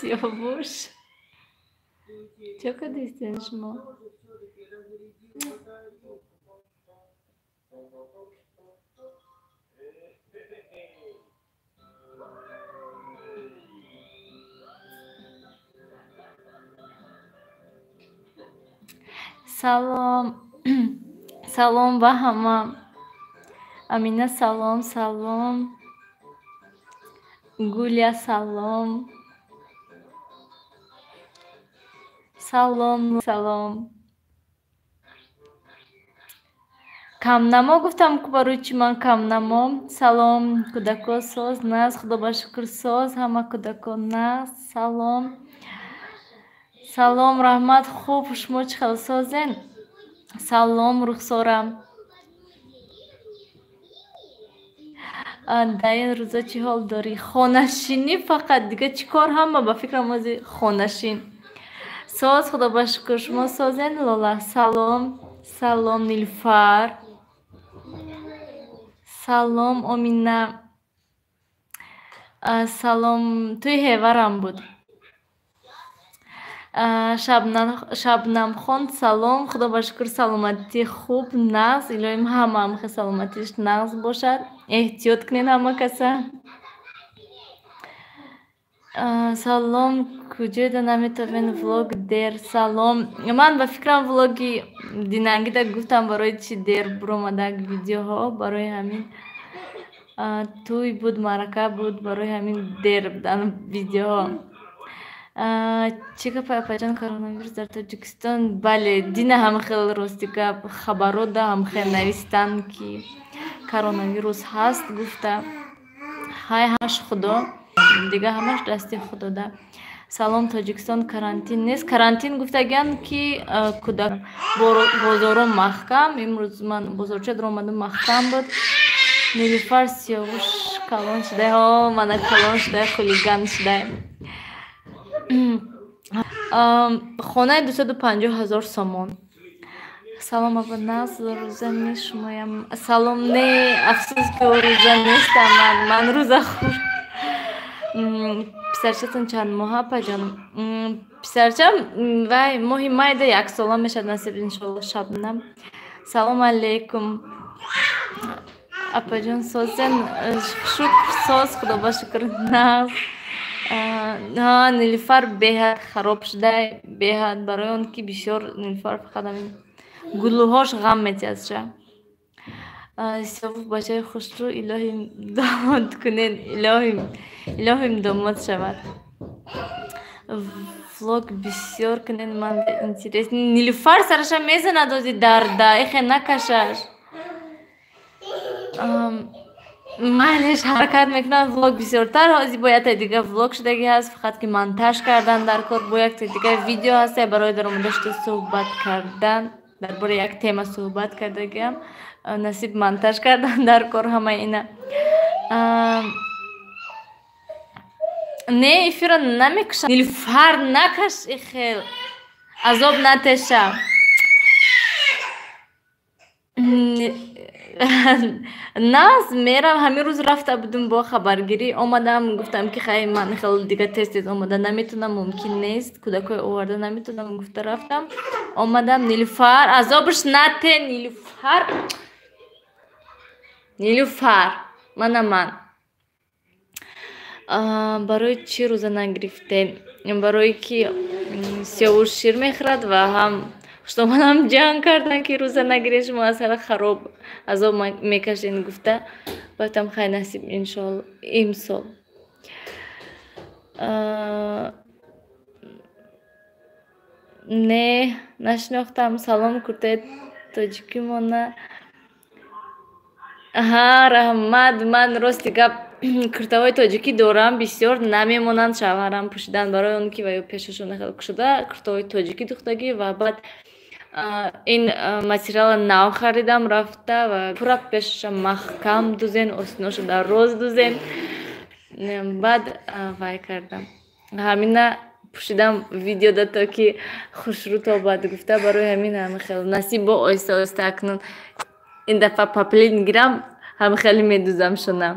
سیاوش چقدر دیستین شما سلام سلام به همه امینه سلام سلام گولیا سلام سلام سلام камнамо гуфтам ки барои чӣ ман камнамо салом кӯдакон соз наст худо ба шукр соз ҳама кӯдакон наст салом салом раҳмат хуб шумо чӣ хел созен салом рухсорам дар ин рӯза чӣ ҳол дорӣ хонашинӣ фақат дига чӣ кор ҳама ба фикрам ози хонашин соз худо ба шукр шумо созен лола салом салом нилфар салом омина салом тӯи ҳеварам буд шабнамхон салом худо ба шукр саломатӣ хуб нағз илоҳим ҳамаам хе саломатиш нағз бошад эҳтиёт кунед ҳама каса салом куҷода наметавен влог дер салом ман ба фикрам влоги динангида гуфтам барои чӣ дер буромадак видеоҳо барои ҳамин тӯй буд маърака буд барои ҳамин дер будан видеоҳо чӣ гапа апаҷон коронавирус дар Тоҷикистон бале дина ҳама хел рости гап хабарода ҳам хел навистанд ки коронавирус ҳаст гуфта ҳай ҳаш худо дига ҳамаш дасти худода салом Тоҷикистон карантин нест карантин гуфтагиянд ки кӯдак бозоро маҳкам имрӯз ман бозорча омадам маҳкам буд нилуфар сиёвуш калон шудай ҳо мана калон шудай хулиган шудай хонаи 250,000 сомон салом аба нағз рӯза мешумоям салом не афсӯс ки рӯза нестам ман рӯзахӯр писарчатон чанд моҳ апаҷон писарчам вай моҳи майда 1 сола мешад насиб иншоалло шабнам салом алейкум апаҷон созен шукр соз худо ба шукр нағз нилуфар беҳад хароб шудай беҳад барои он ки бисёр нилуфар фақат ҳамин гулӯҳош ғам метиҳад сиёвуш бачаи хушрӯ илоҳим домод кунед илоҳим домод шавад влог бисёр кунед ман интересни нилуфар сараша мезанад ози дарда эхе накашаш майлеш ҳаракат мекунад влог бисёртар ҳози бо якта дига влог шудагӣ ҳаст фақат ки монтаж кардан дар кор бо якта дига видео ҳаст барои даромада шуда суҳбат кардан дар бораи як тема суҳбат кардагиам насиб монтаж кардан дар кор ҳамаи ина не эфира намекушам нилуфар накаш ихел азоб натеша наз мерам ҳамин рӯз рафта будум бо хабаргирӣ омадам гуфтам ки хай ман хел дига тез омада наметунам мумкин нест кӯдакои оварда наметунам гуфта рафтам омадам нилуфар азобиш нате нилуфар мана ман барои чӣ рӯза нагирифтем барое ки сиёвуш шир мехӯрад ва ҳам хуштомадам ҷанг кардан ки рӯза нагирем шумо аз ҳара хароб азоб мекашен гуфта гуфтам хай насиб иншоалло имсол не нашинохтам салом куртед тоҷикимона раҳмат ман рости гап куртаҳои тоҷикӣ дорам бисёр намемонанд шавҳарам пӯшидан барои он ки ваё пешашона хел кушода куртаҳои тоҷикӣ духтагӣ ва баъд ин материала нав харидам рафта ва пура пешаша маҳкам дузен остино шуда роз дузен баъд вай кардам ҳамина пӯшидам видеода то ки хушрӯ тобад гуфта барои ҳамин ҳама хел насиб бо оҳиста оҳиста акнун ин дафъа паплин гирам ҳама хеле медузам шунам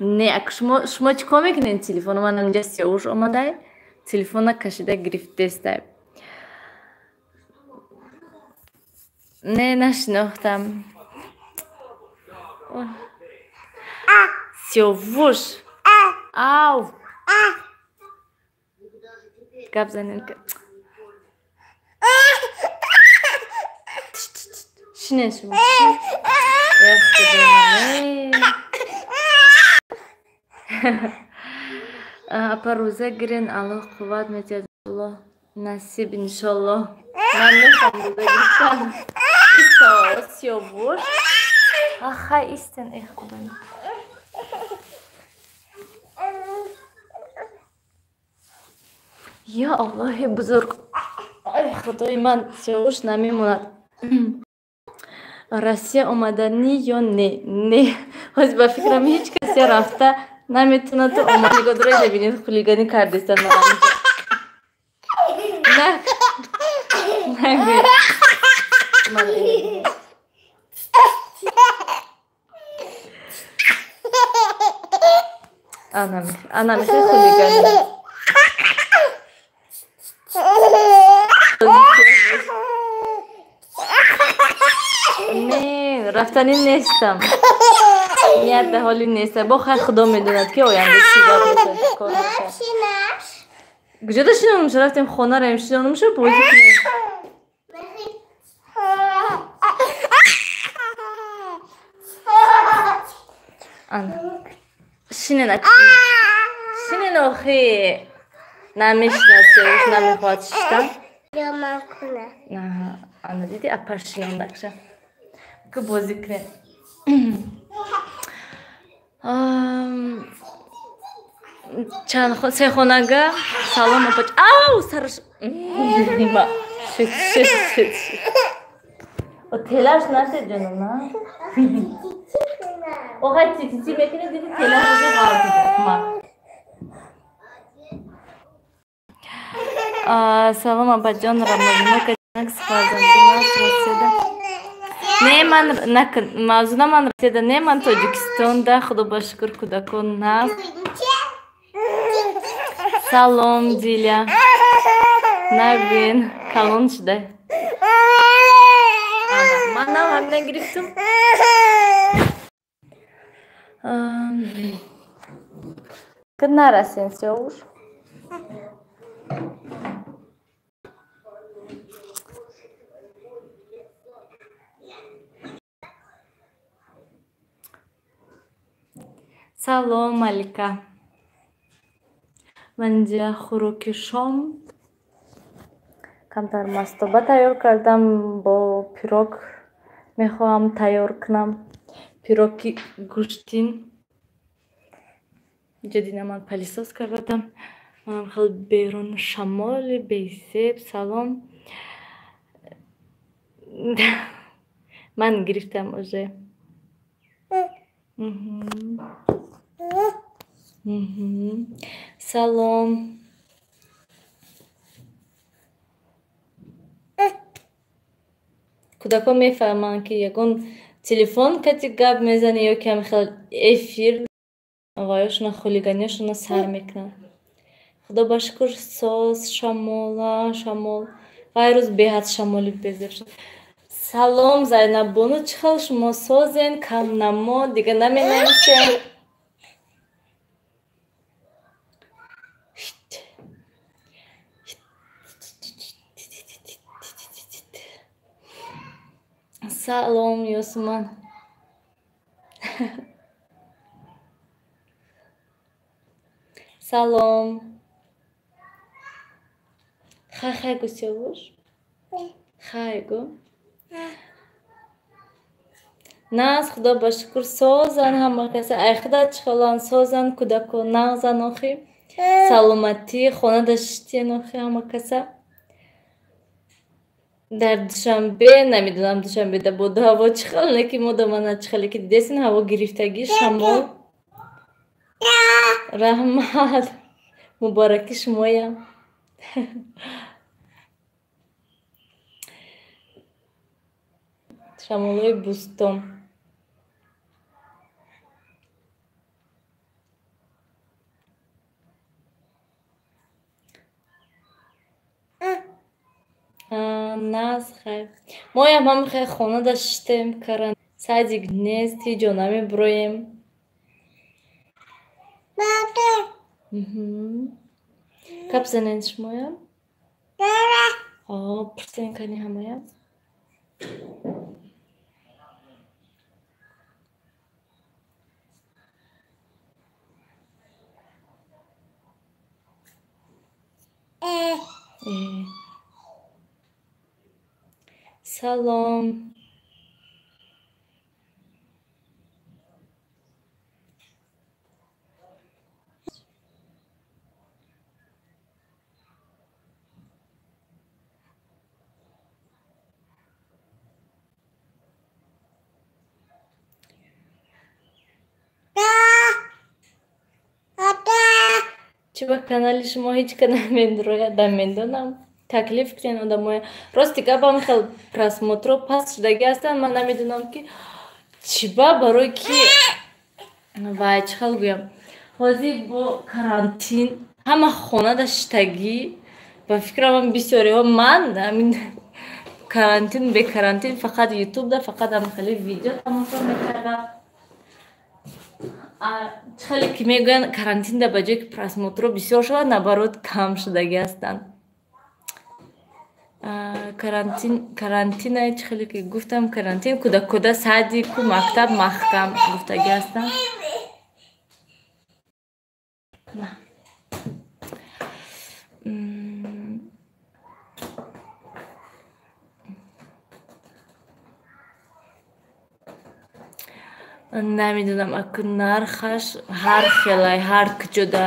نه اگه شما چیکار میکنین تلفن من اینجا سیاوش آمده تلفن کشیده گرفته است نه نشناختم سیاوش آو گپ زنین که شنه شما اپا روزه گرین الله قوت میتید الله نصیب انشالله من میخوام روزه گرفتم ایسا سیاوش آخه ایستن ای خدایم یا الله بزرگ ای خدای من سیاوش نمیموند روسیه آمدنی یا نه باز با فکرم هیچ کسی رفته نمیتونه تو آمدنیگاه داره ببینید خلیگانی کردیستن نه نگوید انا میخوای خلیگانی نه رفتنی نیستم نیت به حالی نیستم با خیر خدا میدوند که آینده چیزا میشه کار میشه کجا داشتیم اونجا رفتیم خانه را امشید اونو میشه بازی کنیم انا شینه نکنیم شینه ناخی نمیشناسه اوش نمیخواد شیشتن یا من کنه نه انا دیدی اپر شینه نکشه که بازی کنیم چند سه خونگه سلام اپاچ آو سرش ما شد o telaş nerede canım lan? O kaç titisi mekine dedi telaş olacak artık salam abacan Ramazan'a kaçmak sıfırdan Rusya'da. Ne man nakın mavzuna man Rusya'da ne man Tacikistan'da Xudoba şükür kudakon nas. Salam Dilya. Nagin kalonçda. Mana hamdan giriptim. Kınara sen Seoş? Salam Malika. Bence خوراک شام کمتر ماستوبه تیار کردم با پیروک میخواهم تیار کنم پیروک گوشتین جدیدن من پلیساس کردم منم خیلی بیرون شمال بیسیب سلام من گرفتم اوجه سلام کودکان میفهمند که یگان تلفن کتی گپ میزنه یا که خیلی افیر آقایشون خلیگانیشون سر میکنن خدا باشکر ساز شمال غیر روز بهت شمالی بزرگ شد سلام زینب بانو چخل شما سازین کم نما دیگه نمینمیسین سلام یاسمان سلام خیگو سیاوش خیگو نه از خدا باشکر سازن همه کسی ای خدا چخلان سازن کودکو نغزن آخی سلامتی خانه داشتی آخی همه کسی در دوشنبه نمیدونم دوشنبه ده بود هوا چخل نکی مدامنه چخلی که دیدین هوا گرفتگی شمال رحمت مبارکی شمایم شمالای بوستون Нас хай. Моям ҳам хай хона даштем каран. Садик нест ҷонами броем. Капзанен шмоям? Пурсен кани ҳамаям? Салом. Чиба канали шумо ҳеҷ кана мендонам. Таклиф кунен одамоя. Рости гапам хел просмотро паст шудаги ҳастанд. Ман намедонам ки чиба барои ки вай чӣ хел гӯям. Ҳозир бо карантин ҳама хона даштагӣ ба фикрам бисёриҳо ман ҳамин карантин бе карантин фақат ютубда фақат ҳамхели видео тамошо мекардам. Чхеле ки мегӯянд карантинда ба ҷое ки просмотро бисёр шавад наоборот кам шудаги ҳастанд. Карантина чхеле ки гуфтам карантин кӯда сади ку мактаб маҳкам гуфтаги ҳастанд. Намедонам акун нархаш ҳар хелай ҳар куҷода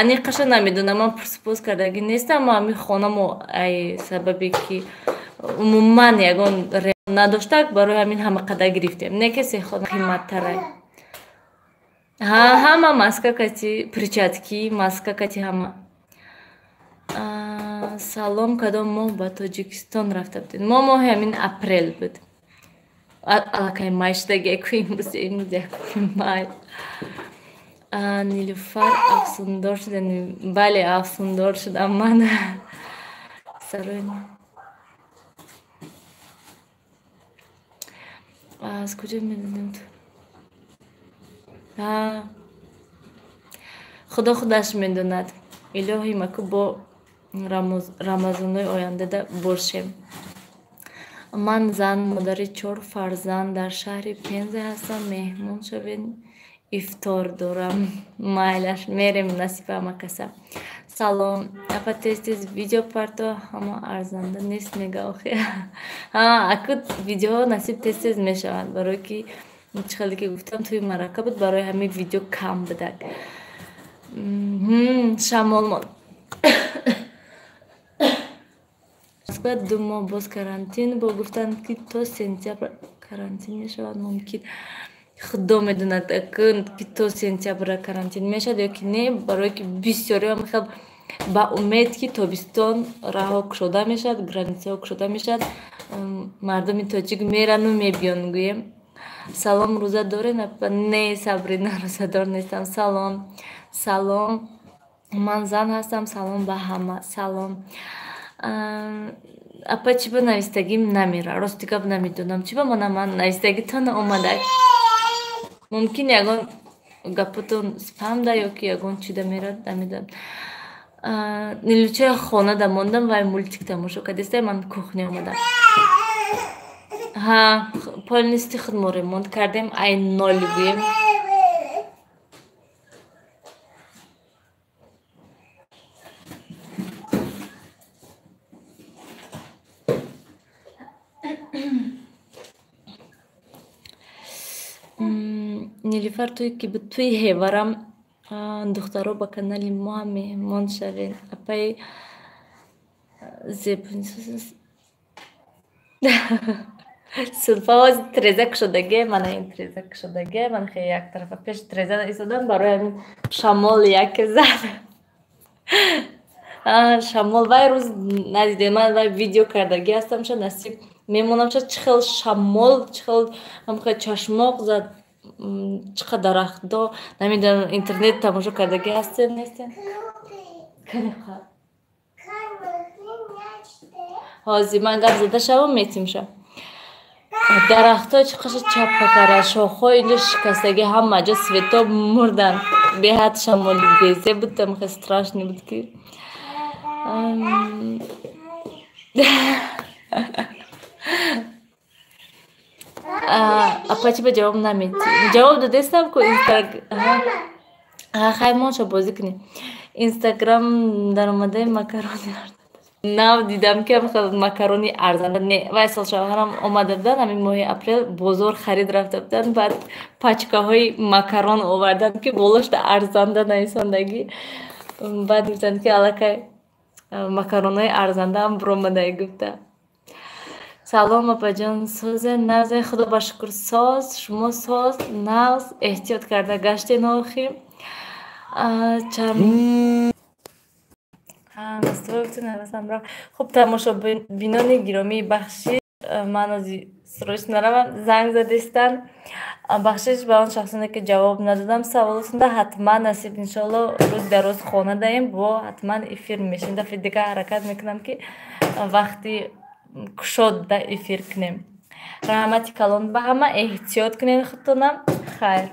аниқаша намедонам. Ман пурсупурс кардагӣ нестам. Мо ҳамин хонамо ай сабабе ки умуман ягон надоштак барои ҳамин ҳамақада гирифтем. Не ки се хона қиматтарай. Ҳама маска кати перчатки маска кати ҳама. Салом, кадом моҳ ба Тоҷикистон рафта будед? Мо моҳи ҳамин апрел буд. Аллакай май шудаги имрӯз якуми май. Нилуфар афсундор шудем. Бале афсундор шудам ман. Аз куҷо медонем ту? Худо худаш медонад. Илоҳӣ маку бо рамазонҳои ояндада бошем. Ман зан модари 4 фарзанд дар шаҳри Пенза ҳастам. Меҳмон шавед, ифтор дорам. Майлаш мерем насиба ҳамакаса. Салом. Апа тез видео парто ҳама арзанда нест мега охи. Аку видеоҳо насиб тез мешаванд барои ки чхеле ки гуфтам туи марака буд барои ҳамин видео кам будак. Шамол Москва 2 моҳ боз карантин бо гуфтанд ки то сентябр карантин мешавад. Мумкин худо медонад ки то сентябр карантин мешавад ё ки не. Барои ки бисёриҳо мехел ба умед ки тобистон раҳо кушода мешавад, границаҳо кушода мешавад, мардуми тоҷик мерану мебиён гӯем. Салом, рӯза доред? Не, Сабрина, рӯзадор нестам. Салом. Ман зан ҳастам. Салом ба ҳама. Салом. Апа чиба навистагим намера? Рости гап намедонам. Чиба ман навистагитон омадак? Мумкин ягон гапотон спамда ё ки ягон чида мерад намедонам. Нилучаи хонада мондам вай мультик тамошо кардестай. Ман кухня омадам. Полнистӣ худ мо ремонт кардем. Ай нол гӯем. Нилуфар туи ки буд туи ҳеварам духтаро ба канали мо ҳам меҳмон шавед. Апаи зебунисоз сулфаоз треза кушодаге мана ин треза кушодаге ман хеле як тарафа пеш треза истодам барои ҳамин шамол яке зад. Шамол вай рӯз надидем. Ман вай видео кардаги ҳастам ша насиб мемонам ша чӣ хел шамол чӣ хел ҳамхел чашмоқ зад чӣ қадар дарахтдо намедонам. Интернет тамошо кардаги ҳастен нестен? ҳозир ман гап зада шавам метимша. Дарахтҳо чӣ қашар чаппа кара, шохҳои инҷо шикастагӣ, ҳама ҷо свето мурдан. Беҳад шамоли безе буд, там хеле страшный буд ки почему ҷавоб намедӣ? Ҷавоб додестам ку хай моншо бозӣ кунем. Инстаграм даромадаи макарони нав дидам ки макарони арзанда не. Вай сол шавҳарам омада буданд, ҳамин моҳи апрел бозор харид рафта буданд, баъд пачкаҳои макарон оварданд ки болошта арзанда нависондагӣ. Баъд гуфтанд ки аллакай макаронҳои арзандаам биромадаи гуфта. Салом опаҷон, созе навзе? Худо ба шукр соз, шумо соз, навз, эҳтиёт карда гаштен охир. Хуб, тамошобинони гиромии бахшиш, ман ози срочно равам, занг задестанд. Бахшиш ба он шахсоне ки ҷавоб надодам саволотунда, ҳатман насиб иншоалло рӯзи дароз хона даем, бо ҳатман эфир мешавем. Дафъи дига ҳаракат мекунам ки вақти кушода эфир кунем. Раҳмати калон ба ҳама, эҳтиёт кунед худтонам. Хайр.